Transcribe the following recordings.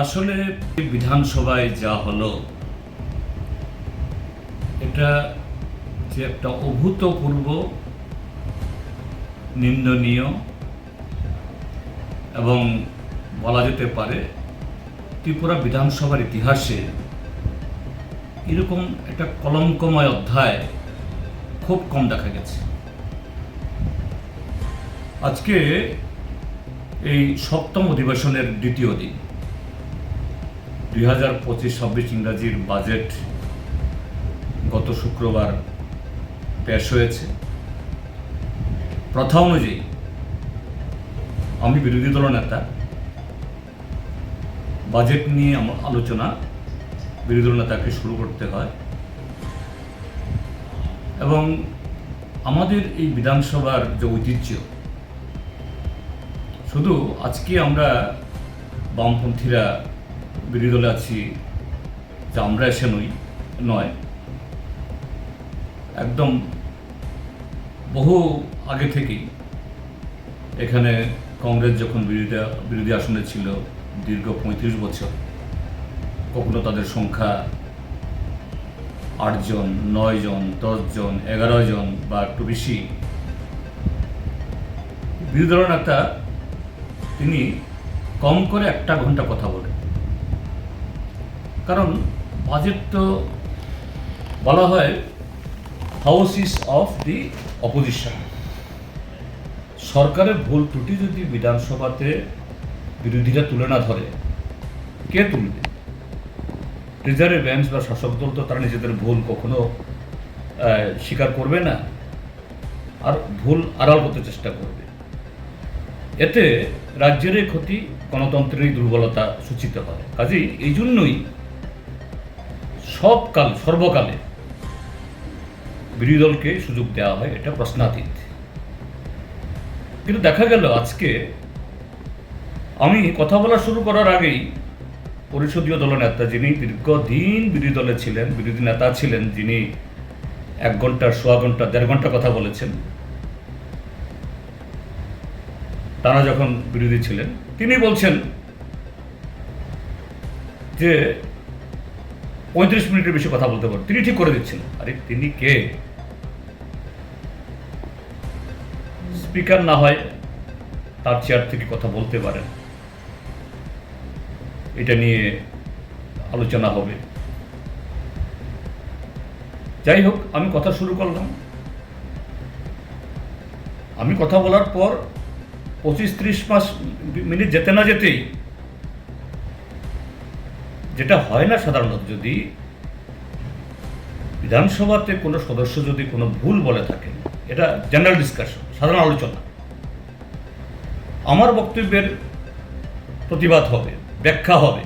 আসলে বিধানসভায় যা হলো এটা যে একটা অভূতপূর্ব, নিন্দনীয় এবং বলা যেতে পারে ত্রিপুরা বিধানসভার ইতিহাসে এরকম একটা কলঙ্কময় অধ্যায় খুব কম দেখা গেছে। আজকে এই সপ্তম অধিবেশনের দ্বিতীয় দিন, 2025-26 ইংরাজির বাজেট গত শুক্রবার পেশ হয়েছে। প্রথা অনুযায়ী আমি বিরোধী দল নেতা, বাজেট নিয়ে আলোচনা বিরোধী দল নেতাকে শুরু করতে হয় এবং আমাদের এই বিধানসভার যে ঐতিহ্য, শুধু আজকে আমরা বামপন্থীরা বিরোধী দলে আছি যে আমরা এসে নয়, একদম বহু আগে থেকেই এখানে কংগ্রেস যখন বিরোধী আসনে ছিল দীর্ঘ 35 বছর, কখনো তাদের সংখ্যা 8 জন, 9 জন, 10 জন, 11 জন বা একটু বেশি, বিরোধী দল নেতা তিনি কম করে 1 ঘন্টা কথা বলেন। কারণ বাজেট তো বলা হয় হাউসিস অফ দি অপোজিশন। সরকারের ভুল ত্রুটি যদি বিধানসভাতে বিরোধীরা তুলে না ধরে, কে তুলবে? ট্রেজারি বেঞ্চ বা শাসক দল তো তারা নিজেদের ভুল কখনো স্বীকার করবে না, আর ভুল আড়াল করতে চেষ্টা করবে। এতে রাজ্যেরই ক্ষতি, গণতন্ত্রেরই দুর্বলতা সূচিত হয়। কাজেই এই জন্যই সর্বকালে বিরোধী দলকে সুযোগ দেওয়া হয়, এটা প্রশ্নাতীত। কিন্তু দেখা গেল আজকে আমি কথা বলা শুরু করার আগেই পরিষদীয় দলনেতা, যিনি দীর্ঘদিন বিরোধী দলে ছিলেন, বিরোধী নেতা ছিলেন, যিনি 1 ঘন্টা, 1.25 ঘন্টা, 1.5 ঘন্টা কথা বলেছেন তারা যখন বিরোধী ছিলেন, তিনি বলছেন যে 35 মিনিটের বেশি কথা বলতে পারেন, তিনি ঠিক করে দিচ্ছেন। আরে তিনি কে? স্পিকার না হয় তার চেয়ার থেকে কথা বলতে পারেন, এটা নিয়ে আলোচনা হবে। যাই হোক, আমি কথা শুরু করলাম। আমি কথা বলার পর 25-30 মিনিট যেতে না যেতেই, যেটা হয় না সাধারণত, যদি বিধানসভাতে কোনো সদস্য যদি কোনো ভুল বলে থাকেন, এটা জেনারেল ডিসকাশন, সাধারণ আলোচনা, আমার বক্তব্যের প্রতিবাদ হবে, ব্যাখ্যা হবে,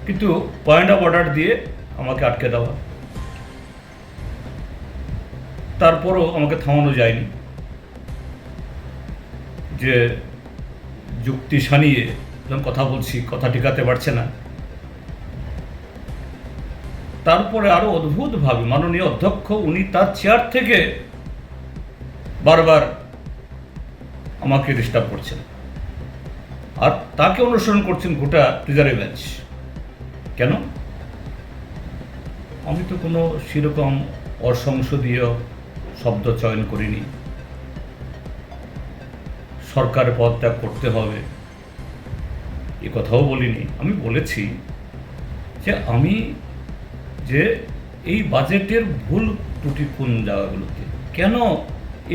কিন্তু পয়েন্ট অফ অর্ডার দিয়ে আমাকে আটকে দেওয়া, তারপরও আমাকে থামানো যায়নি। যে যুক্তি সানিয়ে যখন কথা বলছি, কথা টিকাতে পারছে না, তারপরে আরো অদ্ভুতভাবে মাননীয় অধ্যক্ষ উনি তার চেয়ার থেকে বারবার আমাকে ডিস্টার্ব করছেন, আর তাকে অনুসরণ করছেন গোটা ট্রেজারি বেঞ্চ। কেন? আমি তো কোনো সেরকম অসংসদীয় শব্দ চয়ন করিনি। সরকার পদত্যাগ করতে হবে এ কথাও বলিনি। আমি বলেছি যে এই বাজেটের ভুল ত্রুটি কোন জায়গাগুলোতে, কেন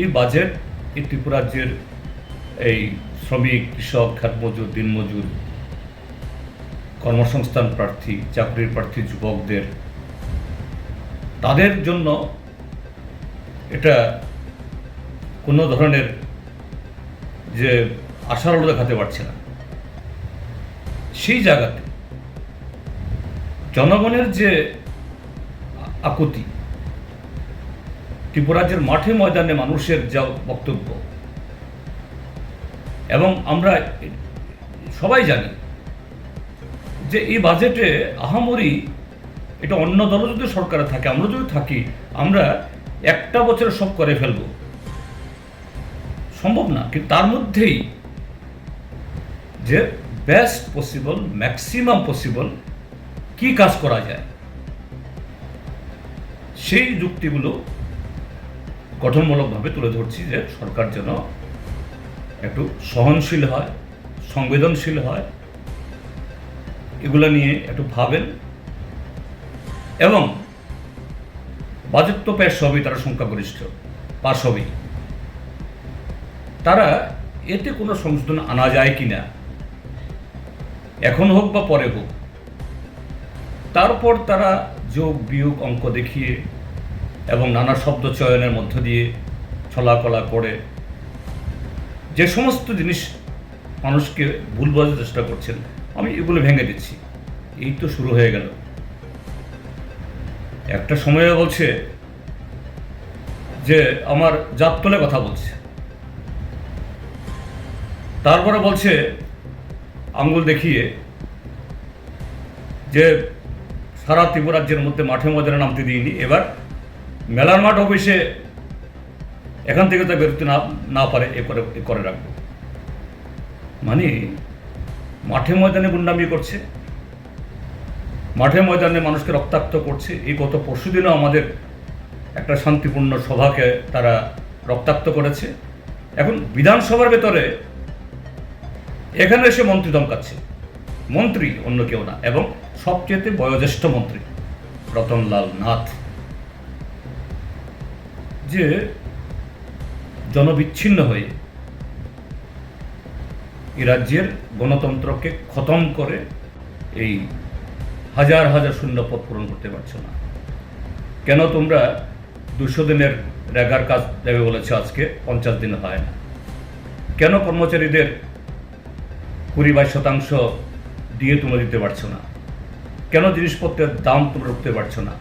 এই বাজেট এই ত্রিপুরা রাজ্যের এই শ্রমিক, কৃষক, খাতমজুর, দিনমজুর, কর্মসংস্থান প্রার্থী, চাকরির প্রার্থী যুবকদের, তাদের জন্য এটা কোনো ধরনের যে আশার আলো দেখাতে পারছে না। সেই জায়গাতে জনগণের যে আকুতি, ত্রিপুরা রাজ্যের মাঠে ময়দানে মানুষের যা বক্তব্য, এবং আমরা সবাই জানি যে এই বাজেটে আহামরি, এটা অন্য দল যদি সরকারে থাকে, আমরা যদি থাকি, আমরা 1 বছরে সব করে ফেলবো, সম্ভব না। কিন্তু তার মধ্যেই যে বেস্ট পসিবল, ম্যাক্সিমাম পসিবল কি কাজ করা যায় সেই যুক্তিগুলো গঠনমূলকভাবে তুলে ধরছি, যে সরকার যেন একটু সহনশীল হয়, সংবেদনশীল হয়, এগুলো নিয়ে একটু ভাবেন। এবং বাজেট তো পেশ হবেই, তারা সংখ্যাগরিষ্ঠ, পাশ হবেই। তারা এতে কোনো সংশোধন আনা যায় কিনা, এখন হোক বা পরে হোক, তারপর তারা যোগ বিয়োগ অঙ্ক দেখিয়ে এবং নানা শব্দ চয়নের মধ্য দিয়ে ছলাকলা করে যে সমস্ত জিনিস মানুষকে ভুল বোঝার চেষ্টা করছেন, আমি এগুলো ভেঙে দিচ্ছি। এই তো শুরু হয়ে গেল। একটা সময়ে বলছে যে আমার জাত তলে কথা বলছে, তারপরে বলছে আঙ্গুল দেখিয়ে যে সারা ত্রিপুরাজ্যের মধ্যে মাঠে ময়দানে নামতে দিইনি, এবার মেলার মাঠ অফিসে এখান থেকে তা বেরোতে না পারে এ করে রাখবো। মানে মাঠে ময়দানে গুন্ডামি করছে, মাঠে ময়দানে মানুষকে রক্তাক্ত করছে। এই গত পরশুদিনও আমাদের একটা শান্তিপূর্ণ সভাকে তারা রক্তাক্ত করেছে। এখন বিধানসভার ভেতরে এখানে এসে মন্ত্রী দমকাচ্ছে, মন্ত্রী অন্য কেউ না, এবং সবচেয়ে বয়োজ্যেষ্ঠ মন্ত্রী রতনলাল নাথ, যে জনবিচ্ছিন্ন হয়ে এই রাজ্যের গণতন্ত্রকে খতম করে এই হাজার হাজার শূন্য পদ পূরণ করতে পারছো না। কেন তোমরা 200 দিনের রেগার কাজ দেবে বলেছে, আজকে 50 দিন হয় না? কেন কর্মচারীদের 20-22% দিয়ে তোমরা দিতে পারছো না? কেন জিনিসপত্রের দাম তোমরা রুখতে পারছো না?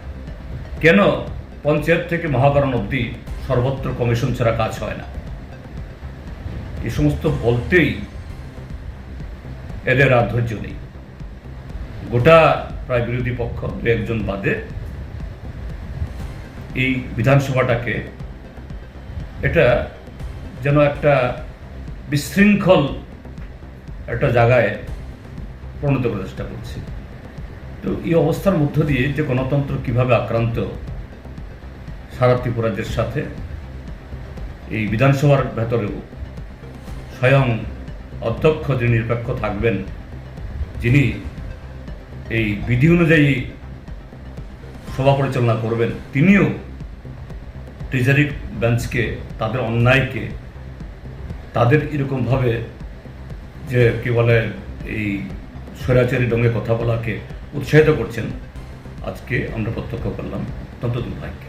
কেন পঞ্চায়েত থেকে মহাকরণ অবধি সর্বত্র কমিশন ছাড়া কাজ হয় না? এই সমস্ত বলতেই এদের আর ধৈর্য নেই। গোটা প্রায় বিরোধী পক্ষ 2-1 বাদে এই বিধানসভাটাকে এটা যেন একটা বিশৃঙ্খল একটা জায়গায় পরিণত করার চেষ্টা করছে। তো এই অবস্থার মধ্য দিয়ে যে গণতন্ত্র কিভাবে আক্রান্ত সারা ত্রিপুরাজ্যের সাথে, এই বিধানসভার ভেতরেও স্বয়ং অধ্যক্ষ যিনি নিরপেক্ষ থাকবেন, যিনি এই বিধি অনুযায়ী সভা পরিচালনা করবেন, তিনিও ট্রেজারি বেঞ্চকে, তাদের অন্যায়কে, তাদের এরকমভাবে যে কি বলে এই স্বৈরাচারী ঢঙ্গে কথা বলাকে উৎসাহিত করছেন। আজকে আমরা প্রত্যক্ষ করলাম। অত্যন্ত দুর্ভাগ্য।